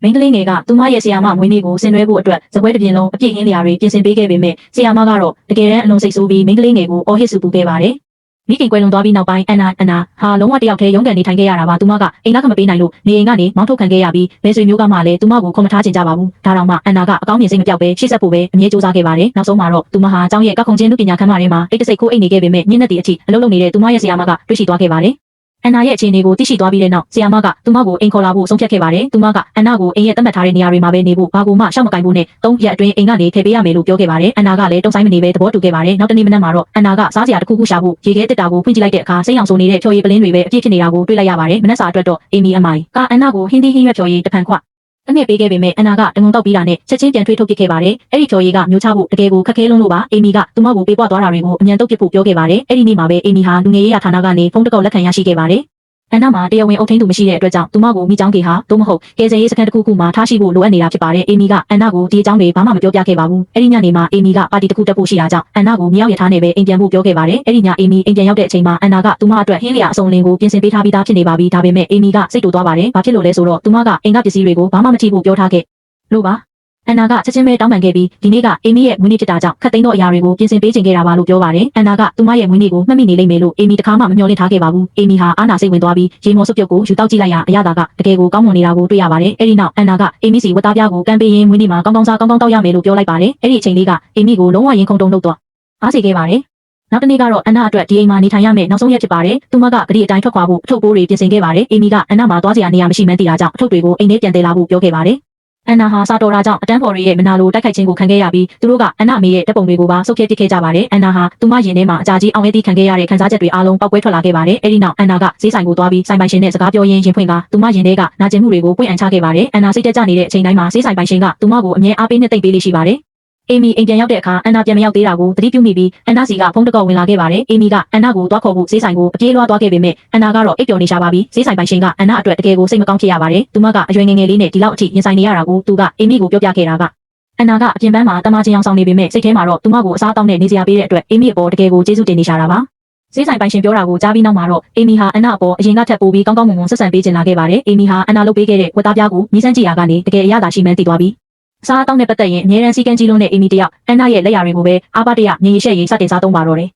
မိန်းကလေးငယ်ကသူမရဲ့ဆီယာမမွေးနေ့ကိုဆင်နွှဲဖို့အတွက်ဇပွဲတစ်ပြင်းလုံးအပြည့်ဟင်းလျာတွေပြင်ဆင်ပေးခဲ့ပေမဲ့ဆီယာမကတော့တကယ်တမ်းအလွန်စိတ်ဆိုးပြီးမိန်းကလေးငယ်ကိုအော်ဟစ်ဆူပူခဲ့ပါတယ်မိခင်ကွယ်လွန်သွားပြီးနောက်ပိုင်းအန်နာဟာလုံးဝတယောက်တည်းရုန်းကန်နေထိုင်ခဲ့ရတာပါသူမကအိမ်ကမပေးနိုင်လို့နေအိမ်ကနေမောင်းထုတ်ခံခဲ့ရပြီးဘယ်ဆွေမျိုးကမှလည်းသူမကိုခွန်မထားချင်ကြပါဘူးဒါတောင်မှအန်နာကအကောင်းမြင်စိတ်မပြောက်ပဲရှေ့ဆက်ဖို့ပဲအမြဲစူးစမ်းခဲ့ပါတယ်နောက်ဆုံးမှာတော့သူမဟာအကြောင်းရဲ့ကောက်ခုံချင်းလူပညာခန်းမထဲမှာတိတ်တဆိတ်ခိုးအိတ်နေခဲ့ပေမဲ့ညနေတီအထိအလုပ်လုပ်နေတဲ့သူမရဲ့ဆီယာမကတွေ့ရှိသွားခဲ့ပါတယ်အန်နာရဲ့အခြေအနေကိုသိရှိသွားပြီးတဲ့နောက်ဆီယာမကသူမကိုအိမ်ခေါ်လာဖို့ဆုံးဖြတ်ခဲ့ပါတယ်။သူမကအန်နာကိုအိမ်ရဲ့သတ်မှတ်ထားတဲ့နေရာတွေမှာပဲနေဖို့ဘာကိုမှရှောက်မကင်ဖို့နဲ့3ရက်အတွင်းအိမ်ကနေဖယ်ပေးရမယ်လို့ပြောခဲ့ပါတယ်။အန်နာကလည်းတုံ့ဆိုင်မနေပဲသဘောတူခဲ့ပါတယ်။နောက်တနေ့မနက်မှာတော့အန်နာကစားစရာတစ်ခုခုရှာဖို့ရေခဲတစ်တာကိုဖွင့်ကြည့်လိုက်တဲ့အခါစိတ်အောင်ဆိုနေတဲ့ဖြော်ရည်ပလင်းတွေပဲအပြည့်ဖြစ်နေတာကိုတွေ့လိုက်ရပါတယ်။မနက်စာအတွက်တော့အေမီအမိုင်ကအန်နာကိုဟင်းသီးဟင်းရွက်ဖြော်ရည်တစ်ဖန်ခွအငှဲ့ပေးခဲ့ပေမဲ့အန်နာကတငုံတောက်ပြီးတာနဲ့ချက်ချင်းပြန်ထွေးထုတ်ပစ်ခဲ့ပါတယ်။အဲ့ဒီဖြော်ရည်ကမျိုးချဖို့တကယ်ကိုခက်ခဲလုံးလို့ပါ။အေမီကသူမကိုပေးပွားသွားတာတွေကိုအမြန်တုတ်ပစ်ဖို့ပြောခဲ့ပါတယ်။အဲ့ဒီနေ့မှာပဲအေမီဟာလူငယ်ရေးရာဌာနကနေဖုန်းတစ်ခေါက်လက်ခံရရှိခဲ့ပါတယ်။အန်နာမှာတရားဝင်အုပ်ထိန်းသူမရှိတဲ့အတွက်ကြောင့်သူမကိုမိချောင်းကေဟာသို့မဟုတ်ကယ်ဆယ်ရေးစခန်းတစ်ခုခုမှာထားရှိဖို့လိုအပ်နေတာဖြစ်ပါတယ်။အေမီကအန်နာကိုဒီအကြောင်းတွေဘာမှမပြောပြခဲ့ပါဘူး။အဲ့ဒီညနေမှာအေမီကပါတီတစ်ခုတက်ဖို့ရှိတာကြောင့်အန်နာကိုမြောက်ရထားနဲ့ပဲအိမ်ပြန်ဖို့ပြောခဲ့ပါတယ်။အဲ့ဒီညအေမီအိမ်ပြန်ရောက်တဲ့အချိန်မှာအန်နာကသူမအတွက်ဟင်းလျာအစုံလင်ကိုပြင်ဆင်ပေးထားပြီးသားဖြစ်နေပါပြီ။ဒါပေမဲ့အေမီကစိတ်တူသွားပါတယ်။ဘာဖြစ်လို့လဲဆိုတော့သူမကအိမ်ကပစ္စည်းတွေကိုဘာမှမထိဖို့ပြောထားခဲ့လို့ပါအန်နာကချက်ချင်းပဲတောင်းပန်ခဲ့ပြီးဒီနေ့ကအေမီရဲ့မွေးနေ့ဖြစ်တာကြောင့်ခက်သိမ်းသောအရာတွေကိုပြင်ဆင်ပေးခြင်းခဲ့တာပါလို့ပြောပါတယ်။အန်နာကသူမရဲ့မွေးနေ့ကိုမှတ်မိနေလိမ့်မယ်လို့အေမီတခါမှမမျှော်လင့်ထားခဲ့ပါဘူး။အေမီဟာအားနာစိတ်ဝင်သွားပြီးရေမော်စွပ်ပြုတ်ကိုယူတောက်ကြည့်လိုက်ရအရသာကတကယ်ကိုကောင်းမွန်နေတာကိုတွေ့ရပါတယ်။အဲဒီနောက်အန်နာကအေမီစီဝတ်သားပြားကိုကမ်းပေးရင်းမွေးနေ့မှာကောင်းကောင်းစားကောင်းကောင်းတောက်ရမယ်လို့ပြောလိုက်ပါတယ်။အဲဒီအချိန်လေးကအေမီကိုလုံးဝရင်ခုန်တုံလုပ်သွားအားစေခဲ့ပါတယ်။နောက်တနေ့ကတော့အန်နာအတွက်ဒီအိမ်မှာနေထိုင်ရမယ်နောက်ဆုံးရက်ဖြစ်ပါတယ်။သူမကဂရီအတိုင်းထွက်ခွာဖို့အထုပ်ပိုးတွေပြင်ဆင်ခဲ့ပါတယ်။အေမီကအန်နာမှာသွားစရာနေရာမရှိမှန်းသိတာကြောင့်အထုပ်တွေကိုအိမ်ထဲပြန်တည်လာဖို့ပြောခဲ့ပါတယ်။အန်နာဟာစာတော်ရာကြောင့်အတန်းဖော်ရီရဲ့မနာလိုတိုက်ခိုက်ခြင်းကိုခံခဲ့ရပြီးသူတို့ကအန်နာအမေရဲ့တပ်ပုံတွေကိုပါဆုတ်ဖြတ်ပစ်ခဲ့ကြပါတယ်။အန်နာဟာသူမရင်ထဲမှာအကြာကြီးအောင်ရဲသီးခံခဲ့ရတဲ့ခံစားချက်တွေအားလုံးပောက်ကွဲထွက်လာခဲ့ပါတယ်။အဲဒီနောက်အန်နာကဈေးဆိုင်ကိုသွားပြီးဆိုင်ပိုင်ရှင်နဲ့စကားပြောရင်းရင်ဖွင့်ကသူမရင်ထဲကနာကျင်မှုတွေကိုပွင့်အံချခဲ့ပါတယ်။အန်နာစိတ်တက်ကြနေတဲ့အချိန်တိုင်းမှာဈေးဆိုင်ပိုင်ရှင်ကသူမကိုအမြဲအားပေးနဲ့တိတ်ပေးလေးရှိပါတယ်။အေမီအိမ်ပြန်ရောက်တဲ့အခါအန်နာပြန်မရောက်သေးတာကိုသတိပြုမိပြီးအန်နာစီကဖုန်းတစ်ခေါက်ဝင်လာခဲ့ပါတယ်။အေမီကအန်နာကိုသွားခေါ်ဖို့ဈေးဆိုင်ကိုအပြေးလွှားသွားခဲ့ပေမဲ့အန်နာကတော့အိပ်ပျော်နေရှာပါပြီ။ဈေးဆိုင်ပိုင်ရှင်ကအန်နာအတွက်တကယ်ကိုစိတ်မကောင်းဖြစ်ရပါတယ်။သူမကအရွယ်ငယ်ငယ်လေးနဲ့ဒီလောက်အထိရင်ဆိုင်နေရတာကိုသူကအေမီကိုပြောပြခဲ့တာကအန်နာကအပြင်ပန်းမှာတမချင်းအောင်ဆောင်နေပေမဲ့စိတ်ထဲမှာတော့သူမကိုအစားတောင်းနဲ့နေစရာပေးတဲ့အတွက်အေမီအပေါ်တကယ်ကိုကျေးဇူးတင်နေရှာတာပါ။ဈေးဆိုင်ပိုင်ရှင်ပြောတာကိုကြားပြီးနောက်မှာတော့အေမီဟာအန်နာအပေါ်အရင်ကထပ်ပိုပြီးကောင်းကောင်းမွန်မွန်ဆက်ဆံပေးချင်လာခဲ့ပါတယ်။အေမီဟာအန်နာလုပ်ပေးခဲ့တဲ့ဝတ်သားပြားကိုမြည်စမ်းကြည့်ရာကနေတကယ်အရသာရှိမှန်းသိသွားပြီးစားတောင်းနဲ့ပတ်သက်ရင်အများရန်စီကန်းကြီးလုံးနဲ့အေမီတယောက်အန်နာရဲ့လက်ရာတွေကိုပဲအားပါတရငြိမ်ရရှက်ရေးစတင်စားသုံးပါတော့တယ်